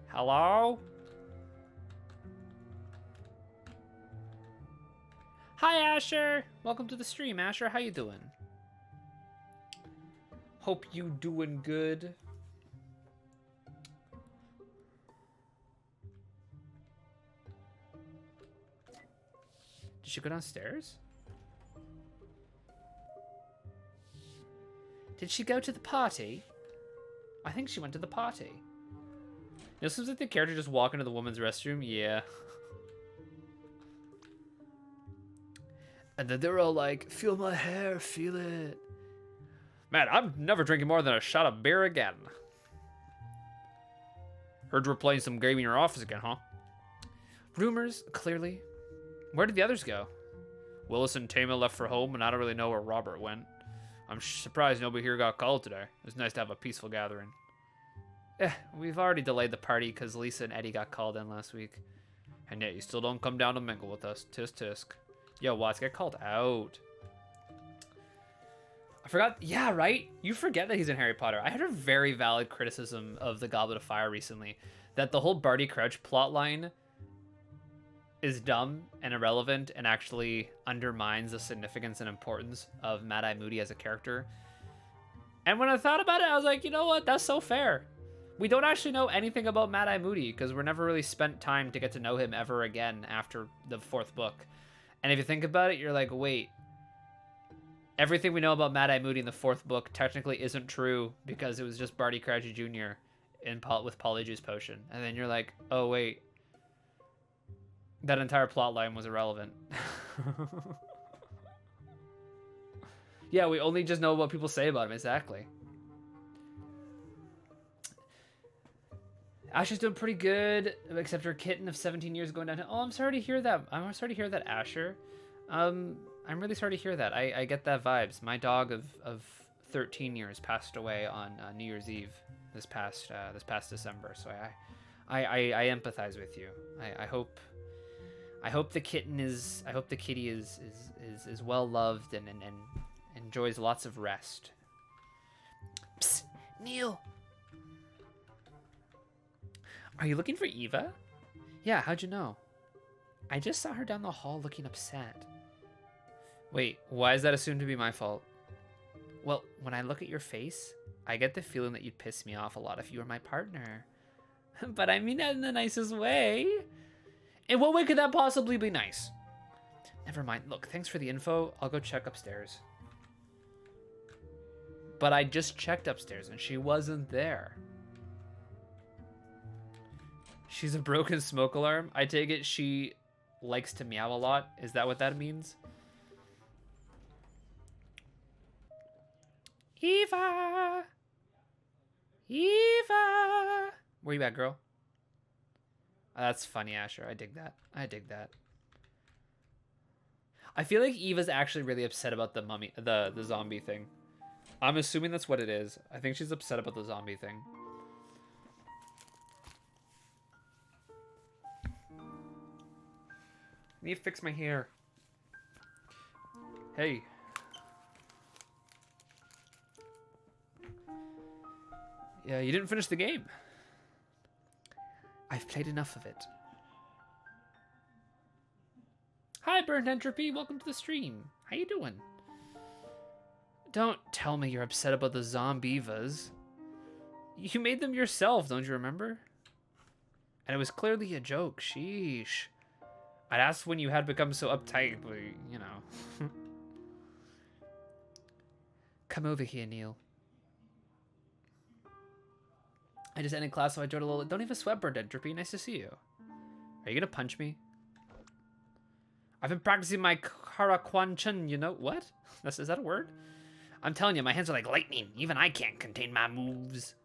Hello? Hi, Asher. Welcome to the stream, Asher. How you doing? Hope you doing good. Did she go downstairs? Did she go to the party? I think she went to the party. This seems like the character just walking to the woman's restroom. Yeah. And then they're all like, feel my hair, feel it. Man, I'm never drinking more than a shot of beer again. Heard you were playing some game in your office again, huh? Rumors, clearly. Where did the others go? Willis and Tama left for home, and I don't really know where Robert went. I'm surprised nobody here got called today. It was nice to have a peaceful gathering. We've already delayed the party because Lisa and Eddie got called in last week. And yet you still don't come down to mingle with us. Tisk tisk. Yo, Watts, get called out. I forgot. Yeah, right? You forget that he's in Harry Potter. I had a very valid criticism of the Goblet of Fire recently. That the whole Barty Crouch plotline is dumb and irrelevant and actually undermines the significance and importance of Mad-Eye Moody as a character. And when I thought about it, I was like, you know what? That's so fair. We don't actually know anything about Mad-Eye Moody because we're never really spent time to get to know him ever again after the 4th book. And if you think about it, you're like, wait. Everything we know about Mad-Eye Moody in the 4th book technically isn't true because it was just Barty Crouch Jr. With Polyjuice Potion. And then you're like, oh, wait. That entire plot line was irrelevant. Yeah, we only just know what people say about him, exactly. Asher's doing pretty good, except her kitten of 17 years going down. Oh, I'm sorry to hear that. I'm sorry to hear that, Asher. I'm really sorry to hear that. I get that vibes. My dog of 13 years passed away on New Year's Eve this past December. So I empathize with you. I hope the kitty is well loved and enjoys lots of rest. Psst, Neil. Are you looking for Eva? Yeah, how'd you know? I just saw her down the hall looking upset. Wait, why is that assumed to be my fault? Well, when I look at your face, I get the feeling that you'd piss me off a lot if you were my partner. But I mean that in the nicest way. In what way could that possibly be nice? Never mind. Look, thanks for the info. I'll go check upstairs. But I just checked upstairs and she wasn't there. She's a broken smoke alarm. I take it she likes to meow a lot. Is that what that means? Eva! Eva! Where you at, girl? That's funny, Asher. I dig that. I dig that. I feel like Eva's actually really upset about the zombie thing. I'm assuming that's what it is. I think she's upset about the zombie thing. I need to fix my hair. Hey. Yeah, you didn't finish the game. I've played enough of it. Hi, Burnt Entropy. Welcome to the stream. How you doing? Don't tell me you're upset about the Zombievas. You made them yourself, don't you remember? And it was clearly a joke. Sheesh. I'd asked when you had become so uptight, but, you know. Come over here, Neil. I just ended class, so I joined a little. Don't even sweat, Burnt Entropy. Nice to see you. Are you gonna punch me? I've been practicing my Karakwan-chun, you know? What? Is that a word? I'm telling you, my hands are like lightning. Even I can't contain my moves.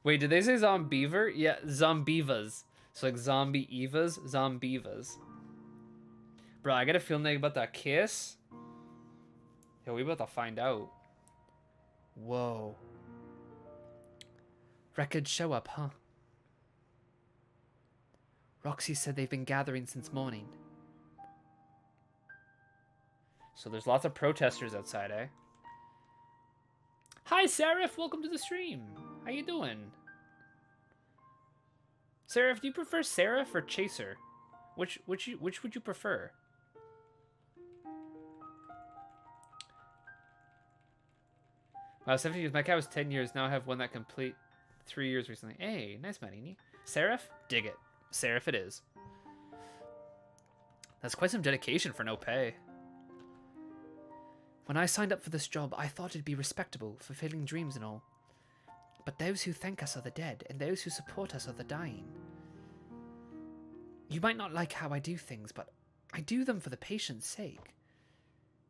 Wait, did they say Zombiever? Yeah, Zombievas. So like Zombie Evas, Zombievas. Bro, I got a feeling about that kiss. Yo, we about to find out. Whoa. Records show up, huh? Roxy said they've been gathering since morning. So there's lots of protesters outside, eh? Hi, Seraph! Welcome to the stream! How you doing? Seraph, do you prefer Seraph or Chaser? Which would you prefer? Wow, 17 years. My cat was 10 years. Now I have one that complete 3 years recently. Hey, nice Manini. Seraph? Dig it. Seraph it is. That's quite some dedication for no pay. When I signed up for this job, I thought it'd be respectable, fulfilling dreams and all. But those who thank us are the dead, and those who support us are the dying. You might not like how I do things, but I do them for the patient's sake.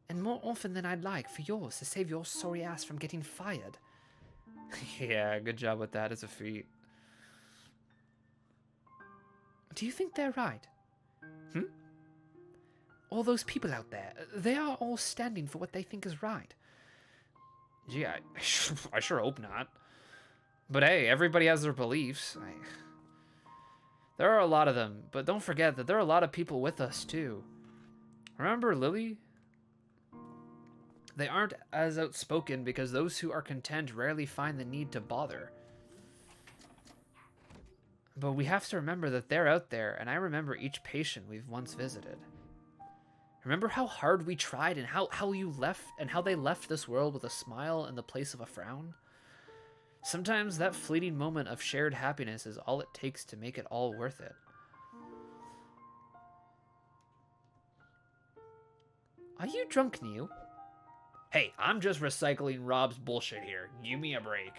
And more often than I'd like for yours, to save your sorry ass from getting fired. Yeah, good job with that as a feat. Do you think they're right? All those people out there, they are all standing for what they think is right. Gee, I sure hope not. But hey, everybody has their beliefs. There are a lot of them, but don't forget that there are a lot of people with us too. Remember Lily? They aren't as outspoken because those who are content rarely find the need to bother. But we have to remember that they're out there, and I remember each patient we've once visited. Remember how hard we tried and how you left and how they left this world with a smile in the place of a frown? Sometimes that fleeting moment of shared happiness is all it takes to make it all worth it. Are you drunk, Neil? Hey, I'm just recycling Rob's bullshit here. Give me a break.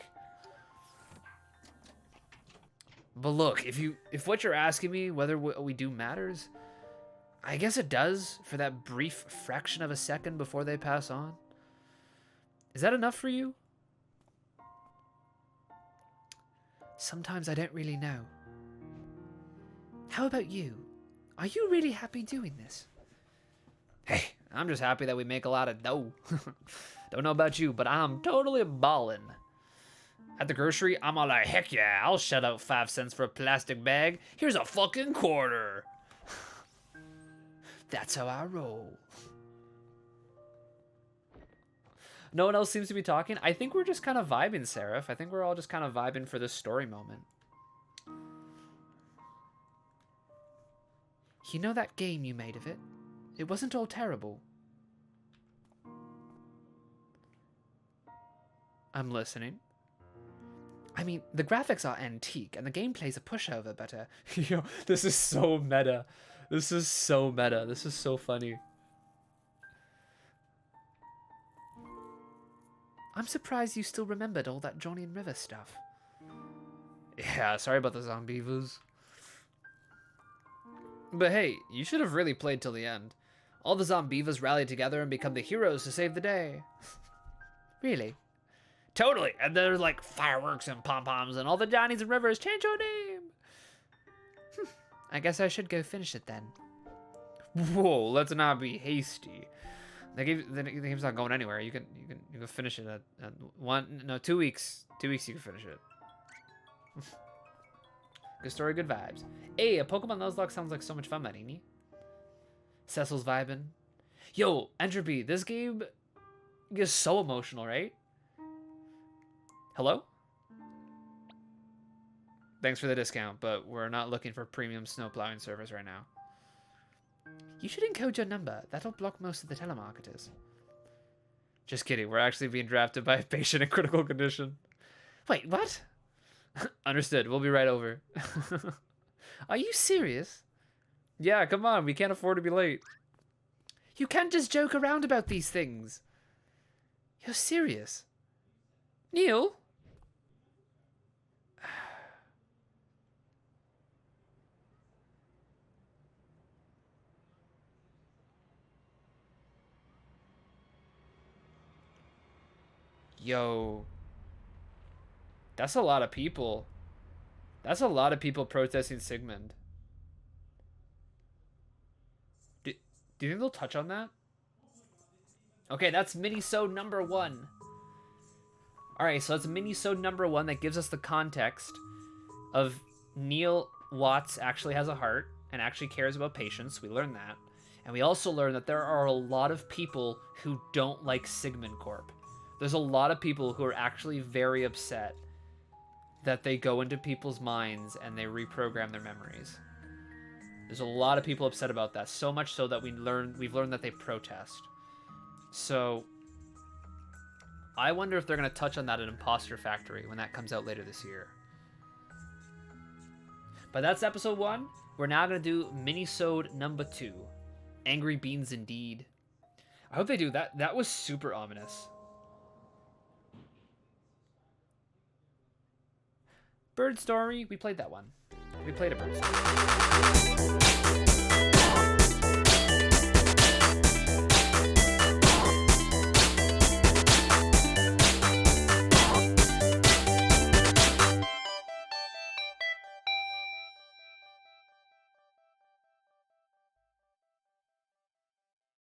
But look, if what you're asking me, whether what we do matters, I guess it does for that brief fraction of a second before they pass on. Is that enough for you? Sometimes I don't really know. How about you? Are you really happy doing this? Hey, I'm just happy that we make a lot of dough. Don't know about you, but I'm totally ballin'. At the grocery, I'm all like, heck yeah, I'll shell out 5 cents for a plastic bag. Here's a fucking quarter. That's how I roll. No one else seems to be talking. I think we're just kind of vibing, Seraph. I think we're all just kind of vibing for this story moment. You know that game you made of it? It wasn't all terrible. I'm listening. I mean, the graphics are antique and the gameplay's a pushover, but yo, this is so meta. This is so meta. This is so funny. I'm surprised you still remembered all that Johnny and River stuff. Yeah, sorry about the zombievas. But hey, you should have really played till the end. All the zombievas rallied together and become the heroes to save the day. Really? Totally. And there's like fireworks and pom-poms and all the Johnnies and Rivers change your name. I guess I should go finish it then. Whoa, let's not be hasty. The game's not going anywhere. You can finish it at 2 weeks. 2 weeks you can finish it. Good story, good vibes. Hey, a Pokemon Nuzlocke sounds like so much fun, Marini. Cecil's vibing. Yo, Entropy, this game is so emotional, right? Hello? Thanks for the discount, but we're not looking for premium snowplowing service right now. You should encode your number. That'll block most of the telemarketers. Just kidding. We're actually being drafted by a patient in critical condition. Wait, what? Understood. We'll be right over. Are you serious? Yeah, come on. We can't afford to be late. You can't just joke around about these things. You're serious. Neil? Yo. That's a lot of people. That's a lot of people protesting Sigmund. Do you think they'll touch on that? Okay, that's Minisode number 1. All right, so that's Minisode number 1 that gives us the context of Neil Watts actually has a heart and actually cares about patients. We learn that. And we also learn that there are a lot of people who don't like Sigmund Corp. There's a lot of people who are actually very upset that they go into people's minds and they reprogram their memories. There's a lot of people upset about that, so much so that we've learned that they protest. So I wonder if they're going to touch on that in Imposter Factory when that comes out later this year. But that's episode 1. We're now going to do Minisode number 2. Angry Beans Indeed. I hope they do that. That was super ominous. Bird Story. We played that one. We played a Bird Story.